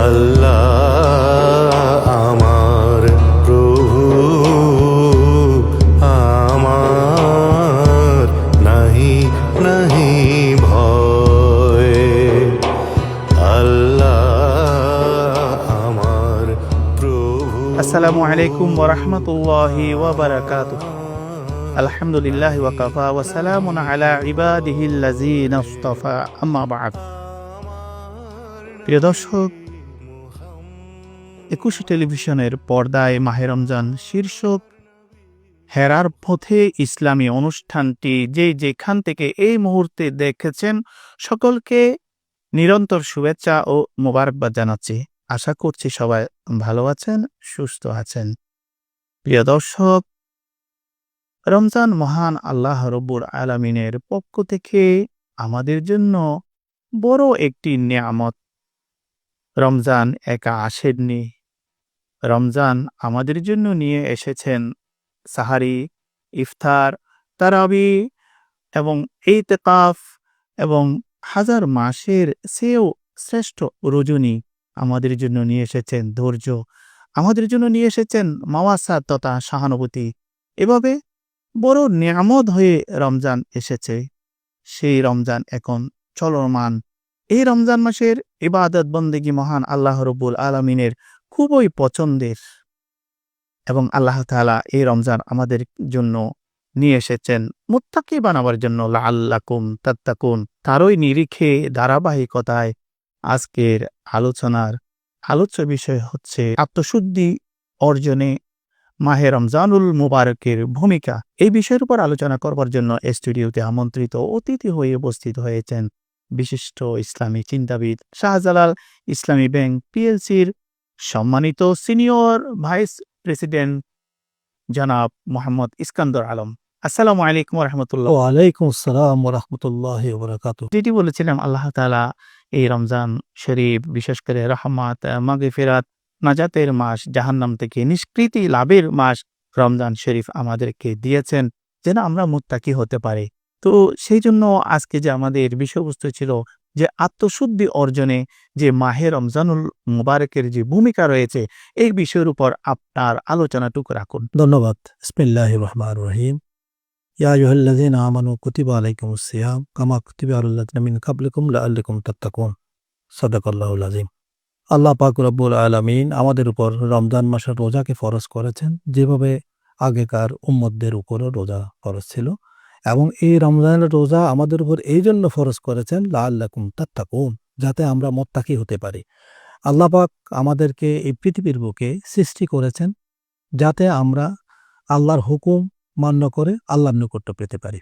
আল্লাহ আমার প্রভু, আমার নাহি নাহি ভয়। আল্লাহ আমার প্রভু। আসসালামু আলাইকুম ওয়া রাহমাতুল্লাহি ওয়া বারাকাতুহু। আলহামদুলিল্লাহি ওয়া কাফা ওয়া সালামুন আলা ইবাদিহিল্লাযীনা ইসতাফা, আম্মা বা'দ। প্রিয় দর্শক, একুশে টেলিভিশনের পর্দায় মাহে রমজান শীর্ষক হেরার পথে ইসলামী অনুষ্ঠানটি যে যেখান থেকে এই মুহূর্তে দেখেছেন সকলকে নিরন্তর শুভেচ্ছা ও মোবারকবাদ জানাচ্ছি। আশা করছি সবাই ভালো আছেন, সুস্থ আছেন। প্রিয় দর্শক, রমজান মহান আল্লাহ রব্বুল আলামিনের পক্ষ থেকে আমাদের জন্য বড় একটি নিয়ামত। রমজান একা আসেননি, রমজান আমাদের জন্য নিয়ে এসেছেন সাহারি, ইফতার, তারাবি এবং ইতিকাফ এবং হাজার মাসের চেয়েও শ্রেষ্ঠ রজনী। আমাদের জন্য নিয়ে এসেছেন ধৈর্য, আমাদের জন্য নিয়ে এসেছেন মাওয়াসাত তথা সহানুভূতি। এভাবে বড় নিয়ামত হয়ে রমজান এসেছে। সেই রমজান এখন চলমান। এই রমজান মাসের ইবাদত বন্দেগী মহান আল্লাহ রব্বুল আলামিনের খুবই পছন্দের এবং আল্লাহ তাআলা এই রমজান আমাদের জন্য নিয়ে এসেছেন মুত্তাকি বানাবার জন্য, লাআল্লাকুম তাত্তাকুন। তারই নিরিখে ধারাবাহিকতায় আজকের আলোচনার আলোচ্য বিষয় হচ্ছে আত্মশুদ্ধি অর্জনে মাহে রমজানুল মুবারকের ভূমিকা। এই বিষয়ের উপর আলোচনা করবার জন্য স্টুডিওতে আমন্ত্রিত অতিথি হয়ে উপস্থিত হয়েছেন বিশিষ্ট ইসলামী চিন্তাবিদ, শাহজালাল ইসলামী ব্যাংক পিএলসির সম্মানিত সিনিয়র ভাইস প্রেসিডেন্ট জনাব মোহাম্মদ ইস্কান্দর আলম। আসসালামু আলাইকুম ওয়া রাহমাতুল্লাহ। ওয়ালাইকুম আসসালাম ওয়া রাহমাতুল্লাহি ওয়া বারাকাতুহু। যেটি বলেছিলাম, আল্লাহ তাআলা এই রমজান শরীফ বিশেষ করে রহমত, মাগফিরাত, নাজাতের মাস, জাহান্নাম থেকে নিষ্কৃতি লাভের মাস রমজান শরীফ আমাদেরকে দিয়েছেন যেন আমরা মুত্তাকি হতে পারি। তো সেই জন্য আজকে যে আমাদের বিষয়বস্তু ছিল যে আত্মশুদ্ধি অর্জনে যে মাহে রমজানুল মুবারকের যে ভূমিকা রয়েছে, এই বিষয়ের উপর আপনার আলোচনাটুকু রাখুন। ধন্যবাদ। বিসমিল্লাহির রহমানির রহিম। ইয়া আইয়ুহাল্লাযীনা আমানু কুতিবা আলাইকুমুস সিয়াম কামা কুতিবা আলাল লাযীনা মিন ক্বাবলিকুম লাআল্লাকুম তাত্তাকুন। সাদাকাল্লাহুল আযীম। আল্লাহ পাক রব্বুল আলামিন আমাদের উপর রমজান মাসের রোজাকে ফরজ করেছেন, যেভাবে আগেকার উম্মতদের উপরও রোজা ফরজ ছিল। এবং এই রমজানের রোজা আমাদের উপর এই জন্য ফরজ করেছেন লাআল্লাকুম তাত্তাকুন, যাতে আমরা মুত্তাকি হতে পারি। আল্লাহ পাক আমাদেরকে এই পৃথিবীর বুকে সৃষ্টি করেছেন যাতে আমরা আল্লাহর হুকুম মান্য করে আল্লাহর নৈকট্য পেতে পারি।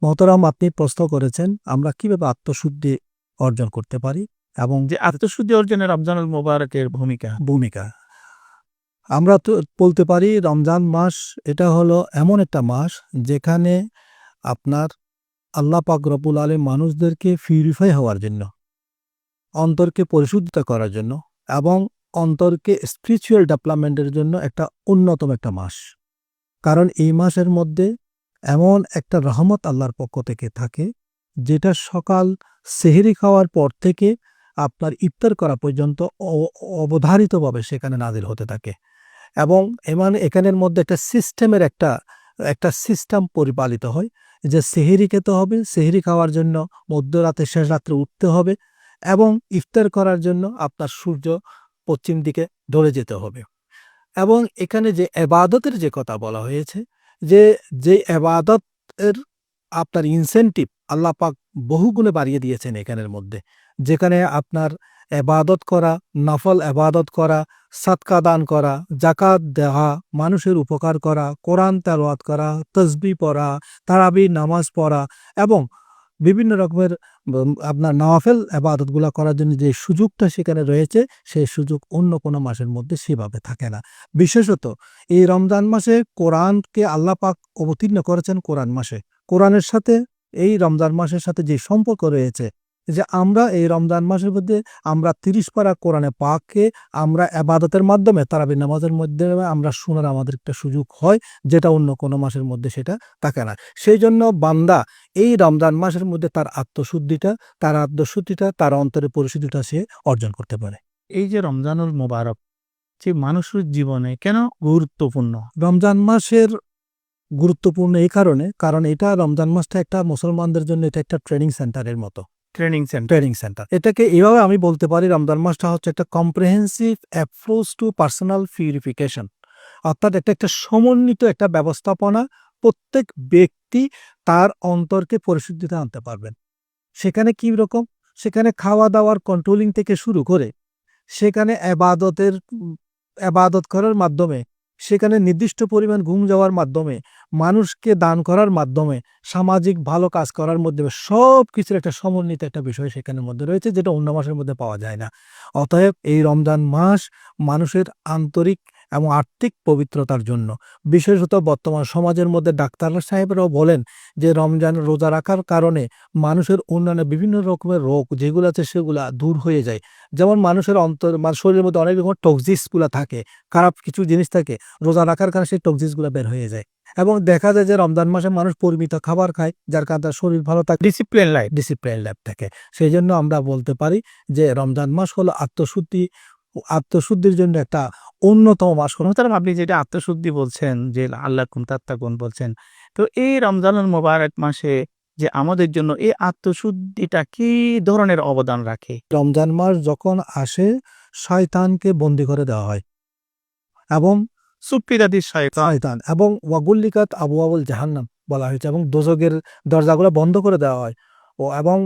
মহতারাম, আপনি প্রশ্ন করেছেন আমরা কিভাবে আত্মশুদ্ধি অর্জন করতে পারি এবং যে আত্মশুদ্ধি অর্জনে রমজানুল মুবারকের ভূমিকা। আমরা তো বলতে পারি রমজান মাস এটা হলো এমন একটা মাস যেখানে আপনার আল্লাহ পাক রব্বুল আলামিন মানুষদেরকে পিউরিফাই হওয়ার জন্য, অন্তরকে পরিশুদ্ধতা করার জন্য এবং অন্তরকে স্পিরিচুয়াল ডেভেলপমেন্টের জন্য একটা অন্যতম একটা মাস। কারণ এই মাসের মধ্যে এমন একটা রহমত আল্লাহর পক্ষ থেকে থাকে যেটা সকাল সেহরি খাওয়ার পর থেকে আপনার ইফতার করা পর্যন্ত অবধারিতভাবে সেখানে নাজিল হতে থাকে। এবং এখানের মধ্যে একটা সিস্টেমের একটা সিস্টেম পরিপালিত হয় যে সেহরি খেতে হবে, সেহরি খাওয়ার জন্য মধ্যরাতে শেষ রাত্রে উঠতে হবে এবং ইফতার করার জন্য আপনার সূর্য পশ্চিম দিকে ধরে যেতে হবে। এবং এখানে যে এবাদতের যে কথা বলা হয়েছে, যে এবাদতের আপনার ইনসেন্টিভ আল্লাহ পাক বহুগুণে বাড়িয়ে দিয়েছেন এখানের মধ্যে, যেখানে আপনার এবাদত করা, নফল এবাদত করা, সাদকা দান করা, জাকাত দেওয়া, মানুষের উপকার করা, কোরআন তেলাওয়াত করা, তাসবিহ পড়া, তারাবি নামাজ পড়া এবং বিভিন্ন রকমের আপনার নওয়াফেল এবাদতগুলো করার জন্য যে সুযোগটা সেখানে রয়েছে, সেই সুযোগ অন্য কোনো মাসের মধ্যে সেভাবে থাকে না। বিশেষত এই রমজান মাসে কোরআনকে আল্লাহ পাক অবতীর্ণ করেছেন কোরআন মাসে। কোরআনের সাথে এই রমজান মাসের সাথে যে সম্পর্ক রয়েছে, যে আমরা এই রমজান মাসের মধ্যে আমরা 30 পারা কোরআনে পাককে আমরা এবাদতের মাধ্যমে, তারাবি নামাজের মাধ্যমে আমরা শোনার আমাদের একটা সুযোগ হয়, যেটা অন্য কোনো মাসের মধ্যে সেটা থাকে না। সেই জন্য বান্দা এই রমজান মাসের মধ্যে তার আত্মশুদ্ধিটা, তার অন্তরের পরিশুদ্ধিটা সে অর্জন করতে পারে। এই যে রমজানুল মোবারক যে মানুষের জীবনে কেন গুরুত্বপূর্ণ? রমজান মাসের গুরুত্বপূর্ণ এই কারণে, কারণ এটা রমজান মাসটা একটা মুসলমানদের জন্য এটা একটা ট্রেনিং সেন্টারের মতো। ট্রেনিং সেন্টার এটাকে এভাবে আমি বলতে পারি, রমজান মাসটা হচ্ছে একটা comprehensive approach to personal purification, অর্থাৎ একটা সমন্বিত একটা ব্যবস্থাপনা। প্রত্যেক ব্যক্তি তার অন্তরকে পরিশুদ্ধিতে আনতে পারবেন। সেখানে কি রকম? সেখানে খাওয়া দাওয়ার কন্ট্রোলিং থেকে শুরু করে, সেখানে আবাদত করার মাধ্যমে, সেখানে নির্দিষ্ট পরিমাণ ঘুম যাওয়ার মাধ্যমে, মানুষকে দান করার মাধ্যমে, সামাজিক ভালো কাজ করার মাধ্যমে সব কিছুর একটা সমন্বিত একটা বিষয় সেখানের মধ্যে রয়েছে, যেটা অন্য মাসের মধ্যে পাওয়া যায় না। অতএব এই রমজান মাস মানুষের আন্তরিক এবং আর্থিক পবিত্রতার জন্য, বিশেষত বর্তমান সমাজের মধ্যে ডাক্তার সাহেবরাও বলেন যে রমজান রোজা রাখার কারণে মানুষের অন্যান্য বিভিন্ন রকমের রোগ যেগুলো আছে সেগুলা দূর হয়ে যায়। যেমন মানুষের শরীরের মধ্যে অনেক রকম টক্সিসগুলো থাকে, খারাপ কিছু জিনিস থাকে, রোজা রাখার কারণে সেই টক্সিসগুলো বের হয়ে যায়। এবং দেখা যায় যে রমজান মাসে মানুষ পরিমিত খাবার খায়, যার কারণে তার শরীর ভালো থাকে, ডিসিপ্লিন লাইফ থাকে। সেই জন্য আমরা বলতে পারি যে রমজান মাস হলো আত্মশুদ্ধির জন্য একটা অন্যতম মাস। মোহতারাম, আপনি যেটা আত্মশুদ্ধি বলছেন, যে আল্লাকুম তাত্তাকুন বলছেন, তো এই রমজানুল মোবারক মাসে যে আমাদের জন্য এই আত্মশুদ্ধিটা কি ধরনের অবদান রাখে? রমজান মাস যখন আসে, শয়তানকে বন্দী করে দেওয়া হয় এবং সুপ্রিদাদির শয়তান এবং ওয়াগুল্লিকাত আবওয়াবুল জাহান্নাম বলা হয়েছে, এবং দোজখের দরজাগুলো বন্ধ করে দেওয়া হয়, এবং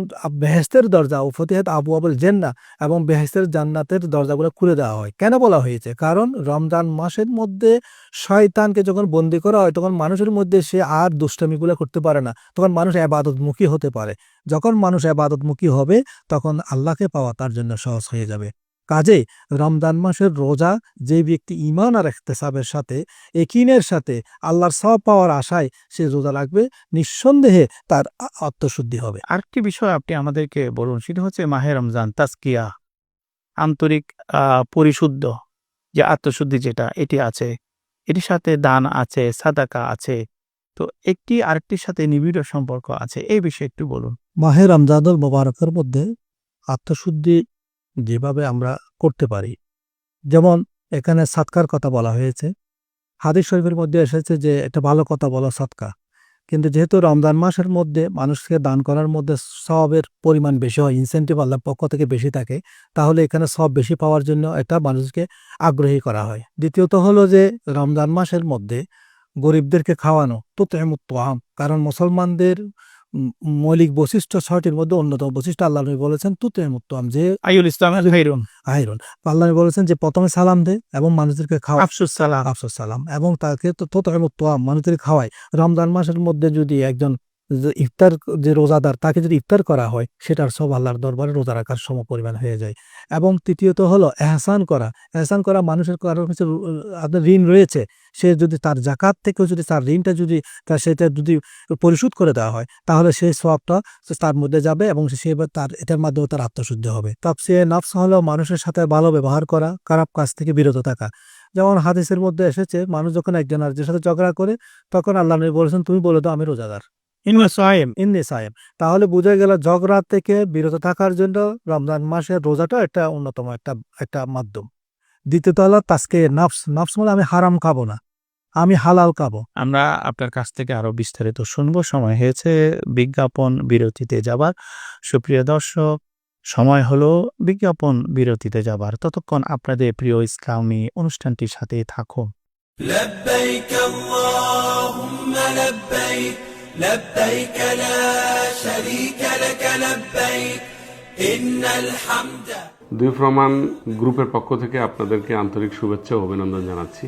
বেহেশতের দরজা ও ফতিহাত আবওয়াবুল জান্নাহ এবং বেহেশতের জান্নাতের দরজাগুলো খুলে দেওয়া হয়। কেন বলা হয়েছে? কারণ রমজান মাসের মধ্যে শয়তানকে যখন বন্দী করা হয়, তখন মানুষের মধ্যে সে আর দুষ্টামিগুলো করতে পারে না, তখন মানুষ ইবাদতমুখী হতে পারে। যখন মানুষ ইবাদতমুখী হবে, তখন আল্লাহকে পাওয়া তার জন্য সহজ হয়ে যাবে। কাজেই রমজান মাসের রোজা যে ব্যক্তি ঈমান আর ইহতিসাবের সাথে, ইয়াকিনের সাথে, আল্লাহর সওয়াব পাওয়ার আশায় সে রোজা রাখবে, নিঃসন্দেহে তার আত্মশুদ্ধি হবে। আরেকটি বিষয় আপনি আমাদেরকে বলুন, সেটা হচ্ছে মাহে রমজান তাজকিয়া, আন্তরিক পরিশুদ্ধ যে আত্মশুদ্ধি যেটা এটি আছে, এটির সাথে দান আছে, সাদাকা আছে, তো একটি আরেকটির সাথে নিবিড় সম্পর্ক আছে, এই বিষয়ে একটু বলুন। মাহে রমজানুল মুবারকের মধ্যে আত্মশুদ্ধি যেভাবে আমরা করতে পারি, যেমন এখানে সাদকার কথা বলা হয়েছে, হাদিস শরীফের মধ্যে এসেছে যে এটা ভালো কথা বলা সাদকা, কিন্তু যেহেতু রমজান মাসের মধ্যে মানুষকে দান করার মধ্যে সওয়াবের পরিমাণ বেশি হয়, ইনসেন্টিভ আল্লাহর পক্ষ থেকে বেশি থাকে, তাহলে এখানে সওয়াব বেশি পাওয়ার জন্য এটা মানুষকে আগ্রহী করা হয়। দ্বিতীয়ত হলো যে রমজান মাসের মধ্যে গরিবদেরকে খাওয়ানো, তুতঈমুত তাআম, কারণ মুসলমানদের মৌলিক বৈশিষ্ট্য ৬টির মধ্যে অন্যতম বৈশিষ্ট্য আল্লাহ নবী বলেছেন তুতঈমুত তাআম, যে আইউল ইসলাম খাইরুন, আল্লাহ নবী বলেছেন যে প্রথমে সালাম দে এবং মানুষদেরকে খাওয়া, আফসুস সালাম, এবং তাকে তুতঈমুত তাআম, মানুষদের খাওয়ায়। রমজান মাসের মধ্যে যদি একজন ইফতার, যে রোজাদার, তাকে যদি ইফতার করা হয়, সেটার সব আল্লাহর দরবারে রোজা রাখার সম পরিমাণ হয়ে যায়। এবং তৃতীয়ত হলো এহসান করা, মানুষের কারোর কাছে আপনার ঋণ রয়েছে, সে যদি তার জাকাত থেকে যদি তার ঋণটা যদি সেটা যদি পরিশোধ করে দেওয়া হয়, তাহলে সেই সওয়াবটা তার মধ্যে যাবে এবং সে তার এটার মাধ্যমে তার আত্মশুদ্ধি হবে। তাফসিরে নফস হলো মানুষের সাথে ভালো ব্যবহার করা, খারাপ কাজ থেকে বিরত থাকা। যেমন হাদিসের মধ্যে এসেছে, মানুষ যখন একজন আরেকজনের সাথে ঝগড়া করে, তখন আল্লাহ নবী বলেছেন তুমি বলে দাও আমি রোজাদার, ইন্নী সায়েম। তাহলে বোঝা গেল ঝগড়া থেকে বিরত থাকার জন্য রমজান মাসের রোজাটা একটা অন্যতম একটা মাধ্যম। দ্বিতীয়ত হলো তাজকিয়া নফস মানে আমি হারাম খাবো না, আমি হালাল খাবো। আমরা আপনার কাছ থেকে আরো বিস্তারিত শুনবো। সময় হয়েছে বিজ্ঞাপন বিরতিতে যাবার। সুপ্রিয় দর্শক, সময় হলো বিজ্ঞাপন বিরতিতে যাবার। ততক্ষণ আপনাদের প্রিয় ইসলামী অনুষ্ঠানটির সাথে থাকুন। لبيك اللهم لبيك لبيك لا شريك لك لبيك إن الحمد। দুই প্রমাণ গ্রুপের পক্ষ থেকে আপনাদেরকে আন্তরিক শুভেচ্ছা ও অভিনন্দন জানাচ্ছি।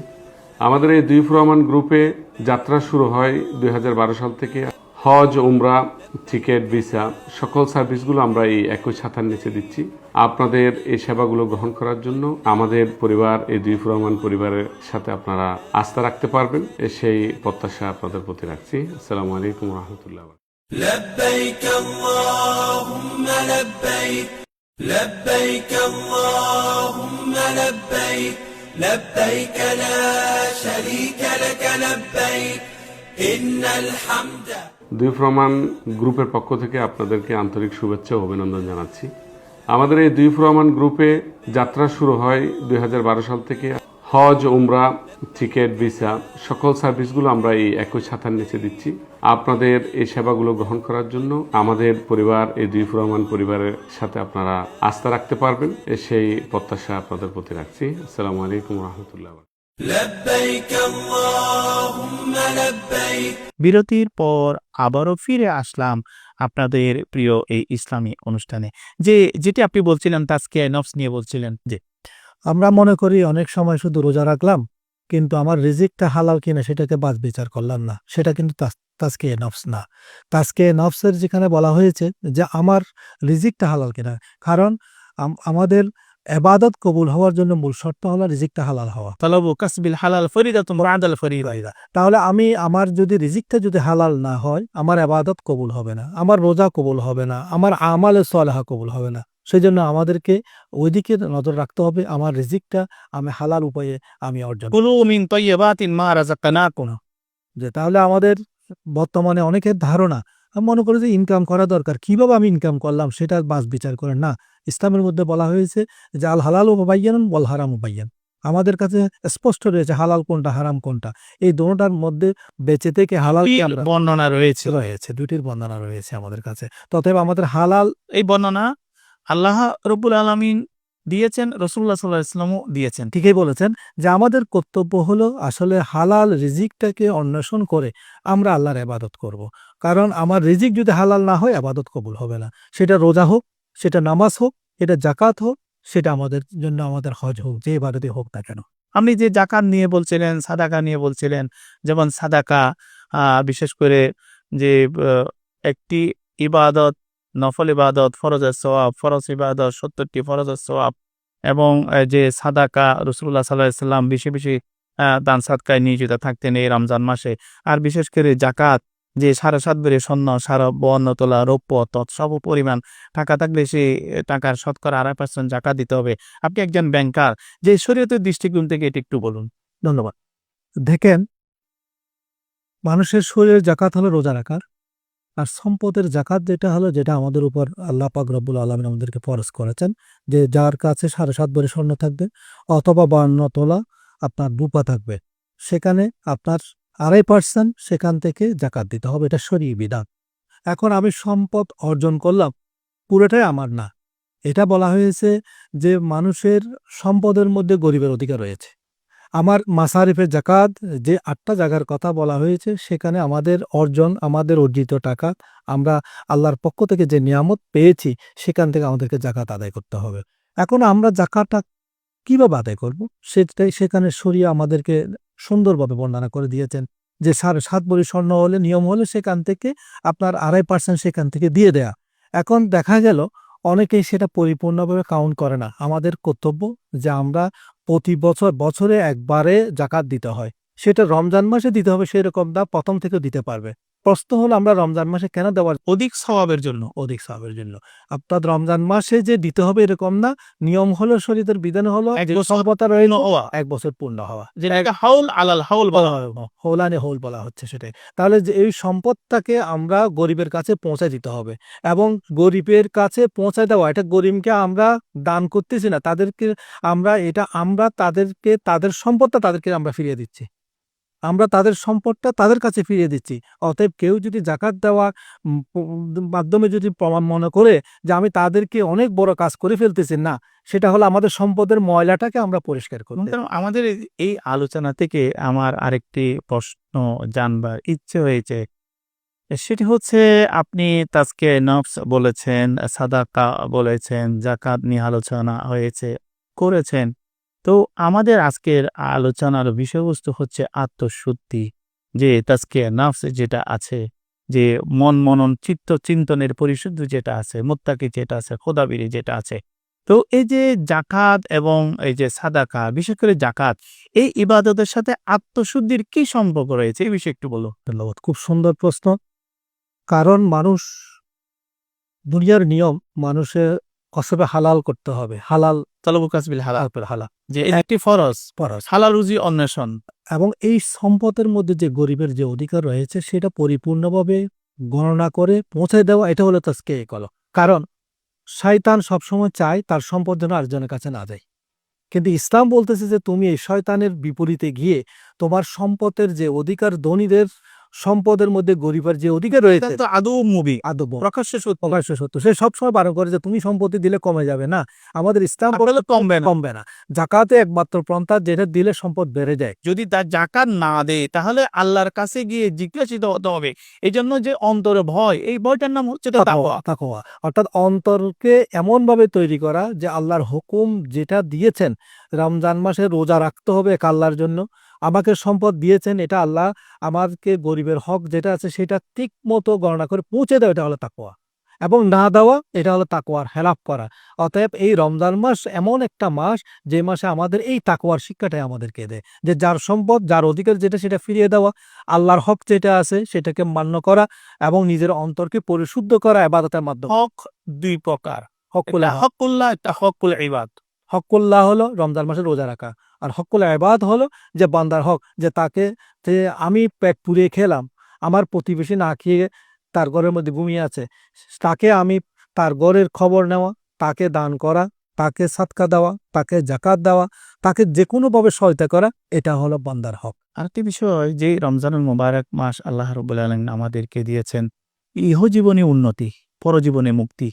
আমাদের এই দুই প্রমাণ গ্রুপে যাত্রা শুরু হয় 2012 সাল থেকে। হজ, উমরা, টিকেট, ভিসা সকল সার্ভিসগুলো আমরা এই একই ছাতার নিচে দিচ্ছি। আপনাদের এই সেবাগুলো গ্রহণ করার জন্য আমাদের পরিবার, এই দুই প্রমাণ পরিবারের সাথে আপনারা আস্থা রাখতে পারবেন, সেই প্রত্যাশা আপনাদের প্রতি রাখছি। আসসালামু আলাইকুম রহমতুল্লাহ। لبيك اللهم لبيك لبيك اللهم لبيك لبيك لا شريك لك لبيك إن الحمد। দুই প্রমাণ গ্রুপের পক্ষ থেকে আপনাদেরকে আন্তরিক শুভেচ্ছা ও অভিনন্দন জানাচ্ছি। আমাদের এই দুই রহমান গ্রুপে যাত্রা শুরু হয় 2012 সাল থেকে। হজ, উমরা, টিকেট, ভিসা সকল সার্ভিসগুলো আমরা এই একই ছাতার নিচে দিচ্ছি। আপনাদের এই সেবাগুলো গ্রহণ করার জন্য আমাদের পরিবার, এই দুই রহমান পরিবারের সাথে আপনারা আস্থা রাখতে পারবেন, সেই প্রত্যাশা আপনাদের প্রতি রাখছি। আসসালামু আলাইকুম রহমতুল্লাহ। لبيك اللهم لبيك বিরতির পর আবারও ফিরে আসলাম আপনাদের প্রিয় এই ইসলামী অনুষ্ঠানে। যেটি আপনি বলছিলেন তাজকিয়া নফস নিয়ে বলছিলেন। যে আমরা মনে করি অনেক সময় শুধু রোজা রাখলাম, কিন্তু আমার রিজিকটা হালাল কিনা সেটাকে বাজ বিচার করলাম না। সেটা কিন্তু তাজকিয়া নফস না। তাজকিয়া নফসের যেখানে বলা হয়েছে যে আমার রিজিকটা হালাল কিনা, কারণ আমাদের এবাদত কবুল হওয়ার জন্য মূল শর্ত হলো রিজিকটা হালাল হওয়া। তালাবু কাসবিল হালাল ফরিদাতুন মুআদাল ফরিদা। তাহলে আমার যদি রিজিকটা যদি হালাল না হয়, আমার এবাদত কবুল হবে না, আমার রোজা কবুল হবে না, আমার আমালে সালেহা কবুল হবে না। সেই জন্য আমাদেরকে ওইদিকে নজর রাখতে হবে, আমার রিজিকটা আমি হালাল উপায়ে আমি অর্জন কুলু মিন তাইয়্যিবাতিন মা রাযাকনাকুম। যে তাহলে আমাদের বর্তমানে অনেকের ধারণা, আমি মনে করি যে ইনকাম করা দরকার, কিভাবে আমি ইনকাম করলাম সেটা বাস বিচার করেন না। ইসলামের মধ্যে বলা হয়েছে যে আল হালাল ও মুবায়্যানুন ওয়াল হারাম মুবায়্যান। আমাদের কাছে স্পষ্ট রয়েছে হালাল কোনটা হারাম কোনটা। এই দুটোটার মধ্যে বেঁচে থেকে হালাল বর্ণনা রয়েছে, দুটির বর্ণনা রয়েছে আমাদের কাছে। তথাপি আমাদের হালাল এই বর্ণনা আল্লাহ রব্বুল আলামিন দিয়েছেন, রাসূলুল্লাহ সাল্লাল্লাহু আলাইহি ওয়াসাল্লামও দিয়েছেন। ঠিকই বলেছেন যে আমাদের কর্তব্য হলো আসলে হালাল রিজিকটাকে অন্বেষণ করে আমরা আল্লাহর ইবাদত করব। কারণ আমার রিজিক যদি হালাল না হয় ইবাদত কবুল হবে না। সেটা রোজা হোক, সেটা নামাজ হোক, এটা যাকাত হোক, সেটা আমাদের জন্য আমাদের হজ হোক, যে ইবাদতই হোক না কেন। আপনি যে যাকাত নিয়ে বলছিলেন, সাদাকা নিয়ে বলছিলেন, যেমন সাদাকা বিশেষ করে যে একটি ইবাদত, নফল ইবাদত, ফরজের সওয়াব, ফরজ ইবাদত 70টি ফরজের সওয়াব, এবং যে সাদাকা রাসূলুল্লাহ সাল্লাল্লাহু আলাইহি ওয়াসাল্লাম বেশি বেশি দান সাদকায় নিয়োজিত থাকতেন এই রমজান মাসে। আর বিশেষ করে যাকাত, যে 7.5 ভরি স্বর্ণ, 52 তোলা রৌপ্য তৎসব পরিমাণ টাকা থাকলে সেই টাকার শতকরা 2.5% যাকাত দিতে হবে। আপনি একজন ব্যাংকার, যে শরীয়তের দৃষ্টিকোণ থেকে এটি একটু বলুন। ধন্যবাদ। দেখেন, মানুষের শরীরের যাকাত হলো রোজা রাখার, আর সম্পদের যাকাত যেটা হলো, যেটা আমাদের উপর আল্লাহ পাক রব্বুল আলামিন আমাদেরকে ফরজ করেছেন, যে যার কাছে 7.5 ভরি স্বর্ণ থাকবে অথবা 52 তোলা আপনার রূপা থাকবে, সেখানে আপনার 2.5% সেখান থেকে যাকাত দিতে হবে। এটা শরঈ বিধান। এখন আমি সম্পদ অর্জন করলাম, পুরোটাই আমার না। এটা বলা হয়েছে যে মানুষের সম্পদের মধ্যে গরিবের অধিকার রয়েছে। আমার মাসারিফের যাকাত, যে 8টা জায়গার কথা বলা হয়েছে, সেখানে আমাদের অর্জিত টাকা, আমরা আল্লাহর পক্ষ থেকে যে নিয়ামত পেয়েছি সেখান থেকে আমাদেরকে যাকাত আদায় করতে হবে। এখন আমরা যাকাতটা কিভাবে আদায় করব, সেখানে শরিয়া আমাদেরকে সুন্দরভাবে বর্ণনা করে দিয়েছেন যে 7.5 ভরি স্বর্ণ হলে নিয়ম হলে সেখান থেকে আপনার 2.5% সেখান থেকে দিয়ে দেয়া। এখন দেখা গেল অনেকেই সেটা পরিপূর্ণভাবে কাউন্ট করে না। আমাদের কর্তব্য যে আমরা প্রতি বছরে একবারে যাকাত দিতে হয়, সেটা রমজান মাসে দিতে হবে, সেরকম না প্রথম থেকে দিতে পারবে। প্রশ্ন হলো আমরা রমজান মাসে কেন দেওয়ার? অধিক সওয়াবের জন্য। আপনার রমজান মাসে যে দিতে হবে এরকম না, নিয়ম হলো শরীয়তের বিধান হলো 1 বছর সহবতা রইল 1 বছর পূর্ণ হওয়া, যেটাকে হাউল আলাল হাউল বলা হয়। হৌলানে হৌল বলা হচ্ছে সেটাই। তাহলে যে এই সম্পদটাকে আমরা গরিবের কাছে পৌঁছায় দিতে হবে, এবং গরিবের কাছে পৌঁছায় দেওয়া, এটা গরিবকে আমরা দান করতেছি না, আমরা তাদেরকে তাদের সম্পদটা তাদেরকে আমরা ফিরিয়ে দিচ্ছি, আমরা তাদের সম্পদটা তাদের কাছে ফিরিয়ে দিচ্ছি। অতএব কেউ যদি যাকাত দেওয়ার মাধ্যমে যদি প্রমাণ মনে করে যে আমি তাদেরকে অনেক বড় কাজ করে ফেলতেছি, না, সেটা হলো আমাদের সম্পদের ময়লাটাকে আমরা পরিষ্কার করি। আমাদের এই আলোচনা থেকে আমার আরেকটি প্রশ্ন জানবার ইচ্ছে হয়েছে, সেটি হচ্ছে আপনি তাজকিয়া নফস বলেছেন, সাদাকা বলেছেন, যাকাত নিয়ে আলোচনা করেছেন। তো আমাদের আজকের আলোচনার বিষয়বস্তু হচ্ছে আত্মশুদ্ধি, যে তাজকিয়া নফস যেটা আছে, যে মন মনন চিত্ত চিন্তনের পরিশুদ্ধি যেটা আছে, মুত্তাকি যেটা আছে, খোদাবিরি যেটা আছে। তো এই যে যাকাত এবং এই যে সাদাকা, বিশেষ করে যাকাত, এই ইবাদতের সাথে আত্মশুদ্ধির কি সম্পর্ক রয়েছে, এই বিষয়ে একটু বলো। ধন্যবাদ, খুব সুন্দর প্রশ্ন। কারণ দুনিয়ার নিয়ম মানুষের কসবে হালাল করতে হবে, হালাল তালাবু কাসবিল হালাল, হালাল, যে একটি ফরজ ফরজ, হালাল রুজি অন্বেষণ। এবং এই সম্পদের মধ্যে যে গরিবের যে অধিকার রয়েছে সেটা পরিপূর্ণভাবে গণনা করে পৌঁছে দেওয়া, এটা হলো তাজকিয়া কলব। কারণ শয়তান সবসময় চায় তার সম্পদ যেন আরেকজনের কাছে না যায়। কিন্তু ইসলাম বলতেছে যে তুমি এই শয়তানের বিপরীতে গিয়ে তোমার সম্পদের যে অধিকার, ধনীদের সম্পদের মধ্যে গরিবের যে অধিকার এটা রয়েছে, তো আদৌ মুভি আদব প্রকাশ্যে সত্য প্রকাশ্য সত্য, সে সবসময় বারণ করে যে তুমি সম্পত্তি দিলে কমে যাবে না। আমাদের ইসলাম আসলে বলে কমবে না। কমবে না। জাকাতে একমাত্র পন্থা যেটা দিলে সম্পদ বেড়ে যায়। যদি তার জাকাত না দেয় তাহলে আল্লাহর কাছে গিয়ে জিজ্ঞাসিত হতে হবে। এই জন্য যে অন্তরে ভয়, এই ভয়টার নাম হচ্ছে তাকওয়া। তাকওয়া অর্থাৎ অন্তরকে এমনভাবে তৈরি করা যে আল্লাহর হুকুম যেটা দিয়েছেন, রমজান মাসে রোজা রাখতে হবে এক আল্লাহর জন্য, আমাকে সম্পদ দিয়েছেন এটা আল্লাহ, আমাকে গরিবের হক যেটা আছে সেটা ঠিক মতো গণনা করে পৌঁছে দেওয়া, এটা হলো তাকওয়া। এবং না দেওয়া, এটা হলো তাকওয়ার হেলাফ করা। অতএব এই রমজান মাস এমন একটা মাস যে মাসে আমাদের এই তাকওয়ার শিক্ষাটাই আমাদেরকে দেয়, যে যার সম্পদ, যার অধিকার যেটা সেটা ফিরিয়ে দেওয়া, আল্লাহর হক যেটা আছে সেটাকে মান্য করা এবং নিজের অন্তরকে পরিশুদ্ধ করা ইবাদতের মাধ্যমে। হক দুই প্রকার, হকুল একটা হকুল্লাহ, একটা হকুল ইবাদ। হকুল্লাহ হলো রমজান মাসে রোজা রাখা, আর হকুল ইবাদ হলো যে বান্দার হক, যে তাকে, যে আমি পেট পুড়িয়ে খেলাম, আমার প্রতিবেশী না খেয়ে তার ঘরের মধ্যে ঘুমিয়ে আছে, তাকে আমি তার ঘরের খবর নেওয়া, তাকে দান করা, তাকে সাদকা দেওয়া, তাকে জাকাত দেওয়া, তাকে যে কোনোভাবে সহায়তা করা, এটা হলো বান্দার হক। আরেকটি বিষয়, যে রমজানুল মুবারক মাস আল্লাহ রাব্বুল আলামিন আমাদেরকে দিয়েছেন ইহজীবনে উন্নতি, পরজীবনে মুক্তি।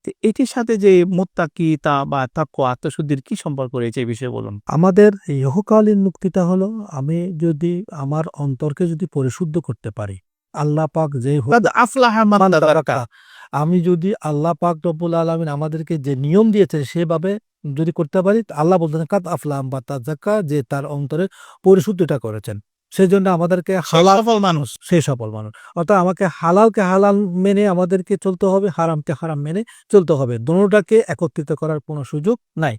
তো এটির সাথে যে মুত্তাকিতা বা তাকওয়া, আত্মশুদ্ধির কি সম্পর্ক রয়েছে এই বিষয়ে বলুন। আমাদের ইহকালীন মুক্তিটা হলো আমি যদি আমার অন্তরকে যদি পরিশুদ্ধ করতে পারি, আল্লাহ পাক যে কাদ আফলাহা মান তাযাক্কা। আমি যদি আল্লাহ পাক রব্বুল আলামিন আমাদেরকে যে নিয়ম দিয়েছে সেভাবে যদি করতে পারি, আল্লাহ বলতেছেন কাদ আফলাহা মান তাযাক্কা, যে তার অন্তরে পরিশুদ্ধতা করেছেন। সেই জন্য আমাদেরকে হালাল, সফল মানুষ। সেই সফল মানুষ, অর্থাৎ আমাকে হালালকে হালাল মেনে আমাদেরকে চলতে হবে, হারামকে হারাম মেনে চলতে হবে। দোনোটাকে একত্রিত করার কোনো সুযোগ নাই।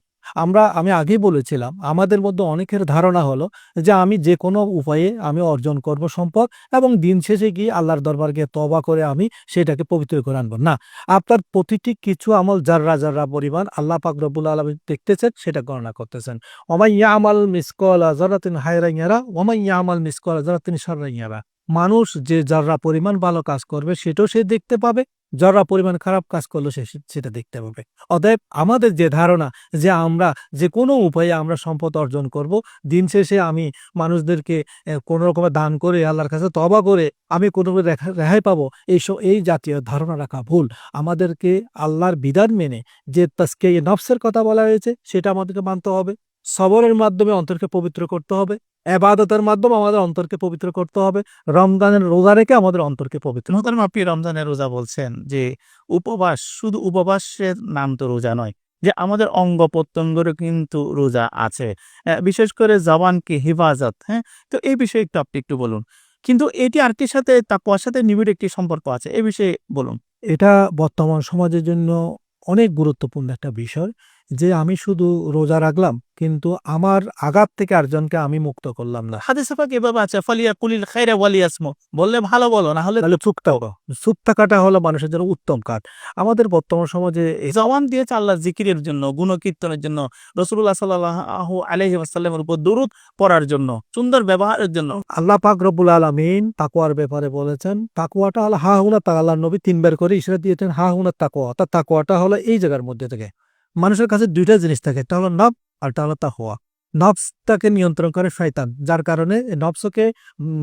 আমি আগেই বলেছিলাম, আমাদের মধ্যে অনেকের ধারণা হলো যে আমি যে কোনো উপায়ে আমি অর্জন করব সম্পদ এবং দিন শেষে গিয়ে আল্লাহর দরবার গিয়ে তওবা করে আমি সেটাকে পবিত্র করে আনবো। না, আপনার প্রতিটি কিছু আমল যাররা যাররা পরিমাণ আল্লাহ পাক রব্বুল আলামিন দেখতেছেন, সেটা গণনা করতেছেন। ওমাই ইয়ামাল মিসকালা যারাতিন খায়রান ইয়ারা ওমাই ইয়ামাল মিসকালা যারাতিন শাররান ইয়ারা। মানুষ যে যাররা পরিমাণ ভালো কাজ করবে সেটাও সে দেখতে পাবে, যাররা পরিমাণ খারাপ কাজ করলো সেটা দেখতে পাবে। অতএব আমাদের যে ধারণা যে আমরা যে কোনো উপায়ে আমরা সম্পদ অর্জন করব, দিন শেষে আমি মানুষদেরকে কোনো রকম দান করে আল্লাহর কাছে তওবা করে আমি কোনো রেহাই পাবো, এই জাতীয় ধারণা রাখা ভুল। আমাদেরকে আল্লাহর বিধান মেনে যে তাজকিয়া নফসের কথা বলা হয়েছে সেটা আমাদেরকে মানতে হবে। সবরের মাধ্যমে অন্তরকে পবিত্র করতে হবে, ইবাদতের মাধ্যমে আমাদের অন্তরকে পবিত্র করতে হবে, রমজানের রোজা রেখে আমাদের অন্তরকে পবিত্র। মোহতারাম, আপনি রমজানের রোজা বলছেন যে উপবাস, শুধু উপবাসের নাম তো রোজা নয়, যে আমাদের অঙ্গ প্রত্যঙ্গেরও কিন্তু রোজা আছে, বিশেষ করে জবানকে হেফাজত। হ্যাঁ, তো এই বিষয়ে আপনি একটু বলুন। কিন্তু এটি আরেকটির সাথে, তাকওয়ার সাথে নিবিড় একটি সম্পর্ক আছে, এই বিষয়ে বলুন। এটা বর্তমান সমাজের জন্য অনেক গুরুত্বপূর্ণ একটা বিষয়, যে আমি শুধু রোজা রাখলাম কিন্তু আমার আঘাত থেকে আরেকজনকে আমি মুক্ত করলাম না। হাদিসে পাক এভাবে আছে, ফালিয়াকুলিল খায়রা ওয়ালিয়াসমুত, বললে ভালো বলো, না হলে তাহলে চুপ থাকাটা হলো মানুষের জন্য উত্তম কাজ। আমাদের বর্তমান সমাজে জবান দিয়েছে আল্লাহ জিকিরের জন্য, গুণকীর্তনের জন্য, রাসূলুল্লাহ সাল্লাল্লাহু আলাইহি ওয়াসাল্লামের উপর দুরূদ পড়ার জন্য, সুন্দর ব্যবহারের জন্য। আল্লাহ পাক রব্বুল আলামিন তাকওয়ার ব্যাপারে বলেছেন, তাকওয়াটা হলো হা হুনা, আল্লাহর নবী 3 বার করে ইশারা দিয়েছেন হা হুনা তাকওয়া। অর্থাৎ তাকওয়াটা হলো এই জায়গার মধ্যে থেকে। মানুষের কাছে দুইটা জিনিস থাকে, একটা হলো নফস আর একটা হলো তাকওয়া। নফসটাকে নিয়ন্ত্রণ করে শয়তান, যার কারণে নফসকে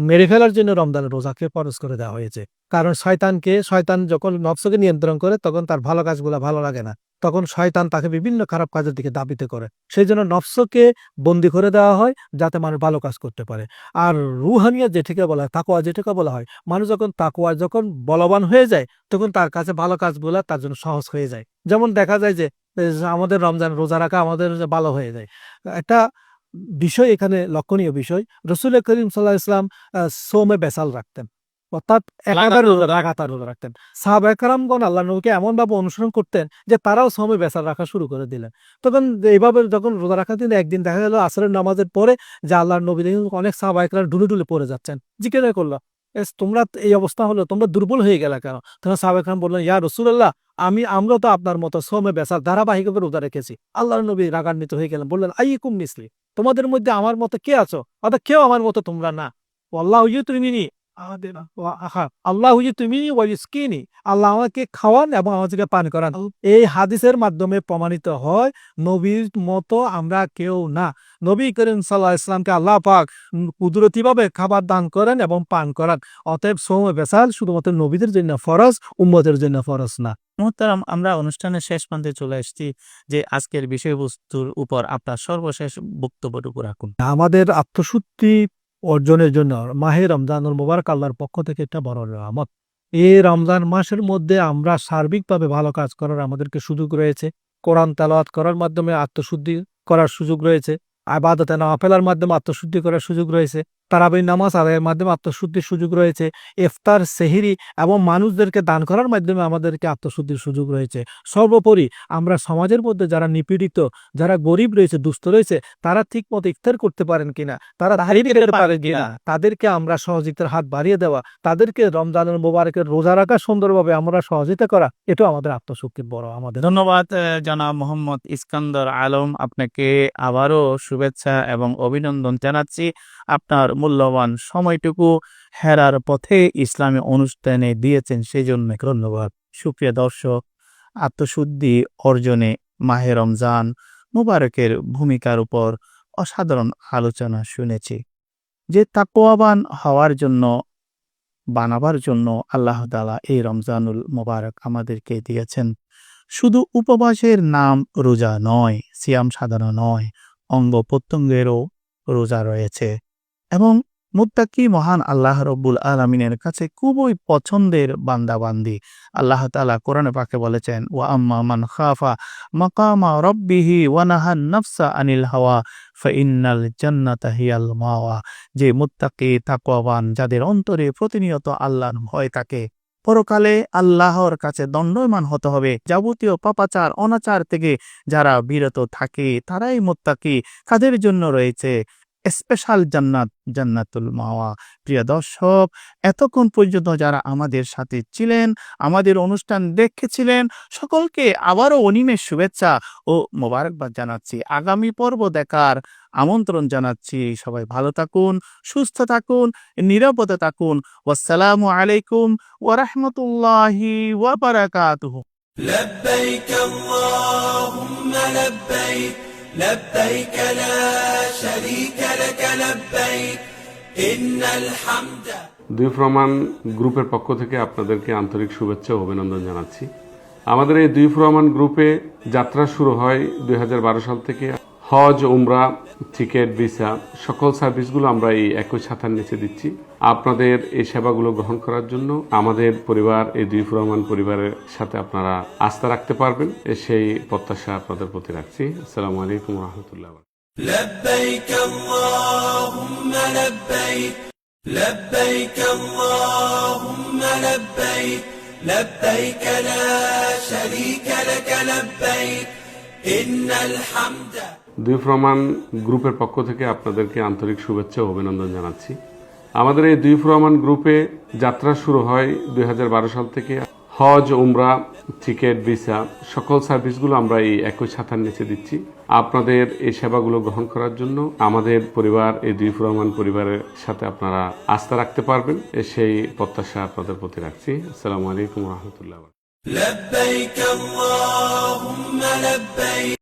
মেরে ফেলার জন্য রমজানের রোজাকে ফরজ করে দেওয়া হয়েছে। কারণ শয়তান যখন নফসকে নিয়ন্ত্রণ করে তখন তার ভালো কাজগুলো ভালো লাগে না, তখন শয়তান তাকে বিভিন্ন খারাপ কাজের দিকে দাবিত করে। সেই জন্য নফসকে বন্দি করে দেওয়া হয় যাতে মানুষ ভালো কাজ করতে পারে। আর রুহানিয়া যেটাকে বলা হয়, তাকওয়া যেটাকে বলা হয়, মানুষ যখন বলবান হয়ে যায় তখন তার কাছে ভালো কাজগুলা তার জন্য সহজ হয়ে যায়। যেমন দেখা যায় যে আমাদের রমজান রোজা রাখা আমাদের ভালো হয়ে যায়। একটা বিষয় এখানে লক্ষণীয় বিষয়, রাসূল করিম সাল্লাল্লাহু আলাইহি ওয়াসাল্লাম সোমে বেসাল রাখতেন, অর্থাৎ লাগাতার রোজা রাখতেন। সাহাবায়ে কেরামগণ আল্লাহর নবীকে এমনভাবে অনুসরণ করতেন যে তারাও সোমে বেসাল রাখা শুরু করে দিলেন। তখন এইভাবে যখন রোজা রাখার দিন একদিন দেখা গেল আসরের নামাজের পরে যে আল্লাহর নবী অনেক সাহাবায়ে কেরাম ডুলে পড়ে যাচ্ছেন, জিজ্ঞাসা করলো, তোমরা এই অবস্থা হলো, তোমরা দুর্বল হয়ে গেলে কেন? তখন সাহাবায়ে কেরাম বললেন, ইয়া রাসূলুল্লাহ, আমরা তো আপনার মতো সোমে বেসাল ধারাবাহিকভাবে রোজা রেখেছি। আল্লাহর নবী রাগান্বিত হয়ে গেলেন, বললেন, আইয়ুকুম মিসলি, তোমাদের মধ্যে আমার মতো কে আছো? অর্থাৎ কেউ আমার মতো তোমরা না। ওয়াল্লাহু ইউতরিমিনি আল্লাহ তুমি ওয়ারিজকিনি, আল্লাহ আমাকে খাওয়ান এবং আমাকে পান করান। এই হাদিসের মাধ্যমে প্রমাণিত হয় নবীর মতো আমরা কেউ না। নবী করিম সাল্লাল্লাহু আলাইহি ওয়াসাল্লামকে আল্লাহ পাক কুদরতিভাবে খাবার দান করেন এবং পান করান। অতএব সওমে বেসাল শুধুমাত্র নবীদের জন্য ফরজ, উম্মতের জন্য ফরজ না। মোহতারাম, আমরা অনুষ্ঠানের শেষ প্রান্তে চলে এসেছি, যে আজকের বিষয়বস্তুর উপর আপনার সর্বশেষ বক্তব্যটুকু রাখুন। আমাদের আত্মশুদ্ধি অর্জনের জন্য মাহে রমজানুল মুবারক আল্লাহর পক্ষ থেকে একটা বড় রহমত। এই রমজান মাসের মধ্যে আমরা সার্বিকভাবে ভালো কাজ করার আমাদেরকে সুযোগ রয়েছে। কোরআন তেলাওয়াত করার মাধ্যমে আত্মশুদ্ধি করার সুযোগ রয়েছে। ইবাদতে নওয়াফিলের মাধ্যমে আত্মশুদ্ধি করার সুযোগ রয়েছে। তারাবির নামাজ আদায়ের মাধ্যমে আত্মশুদ্ধির সুযোগ রয়েছে। ইফতার, সেহরি এবং মানুষদেরকে দান করার মাধ্যমে আমাদেরকে আত্মশুদ্ধির সুযোগ রয়েছে। সর্বোপরি আমরা সমাজের মধ্যে যারা নিপীড়িত, যারা গরিব রয়েছে, দুস্থ রয়েছে, তারা ঠিক মতো ইফতার করতে পারেন কিনা, তারা দাঁড়িয়ে খেতে পারেন কিনা, তাদেরকে আমরা সহযোগিতার হাত বাড়িয়ে দেওয়া, তাদেরকে রমজানুল মুবারকের রোজা রাখা সুন্দরভাবে আমরা সহযোগিতা করা, এটাও আমাদের আত্মশক্তির বড় আমাদের। ধন্যবাদ জনাব মোহাম্মদ ইস্কান্দার আলম, আপনাকে আবারও শুভেচ্ছা এবং অভিনন্দন জানাচ্ছি। আপনার মূল্যবান সময়টুকু হেরার পথে ইসলামী অনুষ্ঠানে দিয়েছেন, সেই জন্য ধন্যবাদ। সুপ্রিয় দর্শক, আত্মশুদ্ধি অর্জনে মাহে রমজান মুবারকের ভূমিকার উপর অসাধারণ আলোচনা শুনেছি। যে তাকওয়াবান হওয়ার জন্য, বানাবার জন্য আল্লাহ তাআলা এই রমজানুল মুবারক আমাদেরকে দিয়েছেন। শুধু উপবাসের নাম রোজা নয়, সিয়াম সাধনা নয়, অঙ্গ প্রত্যঙ্গেরও রোজা রয়েছে এবং মুত্তাকি মহান আল্লাহ রব্বুল আলামিনের কাছে খুবই পছন্দের বান্দাবান্দি। আল্লাহ তাআলা কোরআনে পাকে বলেছেন, ওয়া আম্মা মান খাফা মাকামা রাব্বিহি ওয়া নাহান নাফসা আনিল হাওয়া ফাইন্নাল জান্নাতা হিয়াল মাওয়া। যে মুত্তাকি তাকওয়াবান, যাদের অন্তরে প্রতিনিয়ত আল্লাহর ভয় থাকে, পরকালে আল্লাহর কাছে দণ্ডায়মান হতে হবে, যাবতীয় পাপাচার অনাচার থেকে যারা বিরত থাকে তারাই মুত্তাকি। কাদের জন্য রয়েছে স্পেশাল জান্নাত, জান্নাতুল মাওয়া। প্রিয় দর্শক, এতক্ষণ পর্যন্ত যারা আমাদের সাথে ছিলেন, আমাদের অনুষ্ঠান দেখেছিলেন, সকলকে আবারও অনিমেষ শুভেচ্ছা ও মোবারকবাদ জানাচ্ছি। আগামী পর্ব দেখার আমন্ত্রণ জানাচ্ছি। সবাই ভালো থাকুন, সুস্থ থাকুন, নিরাপদে থাকুন। ওয়াসসালামু আলাইকুম ওয়া রাহমাতুল্লাহি ওয়া বারাকাতুহু। لبيك اللهم لبيك لبيك لا شريك لك لبيك إن الحمد। দুই ফ্রমান গ্রুপের পক্ষ থেকে আপনাদেরকে আন্তরিক শুভেচ্ছা ও অভিনন্দন জানাচ্ছি। আমাদের এই দুই ফ্রমান গ্রুপে যাত্রা শুরু হয় 2012 সাল থেকে। হজ, উমরা, টিকেট, ভিসা সকল সার্ভিসগুলো আমরা এই একই ছাতার নিচে দিচ্ছি। আপনাদের এই সেবাগুলো গ্রহণ করার জন্য আমাদের পরিবার, এই দুই ফ্রমান পরিবারের সাথে আপনারা আস্থা রাখতে পারবেন, সেই প্রত্যাশা আপনাদের প্রতি রাখছি। আসসালামু আলাইকুম ওয়া রাহমাতুল্লাহি ওয়া বারাকাতুহু। لبيك اللهم لبيك لبيك اللهم لبيك لبيك لا شريك لك لبيك إن الحمد। দুই ফ্রমান গ্রুপের পক্ষ থেকে আপনাদেরকে আন্তরিক শুভেচ্ছা ও অভিনন্দন জানাচ্ছি। আমাদের এই দুই ফ্রমান গ্রুপে যাত্রা শুরু হয় 2012 সাল থেকে। হজ, উমরা, টিকেট, ভিসা সকল সার্ভিসগুলো আমরা এই একই ছাতার নিচে দিচ্ছি। আপনাদের এই সেবাগুলো গ্রহণ করার জন্য আমাদের পরিবার, এই দুই ফ্রমান পরিবারের সাথে আপনারা আস্থা রাখতে পারবেন, সেই প্রত্যাশা আপনাদের প্রতি রাখছি। আসসালামু আলাইকুম ওয়া রাহমাতুল্লাহি ওয়া বারাকাতুহু। لبيك اللهم لبيك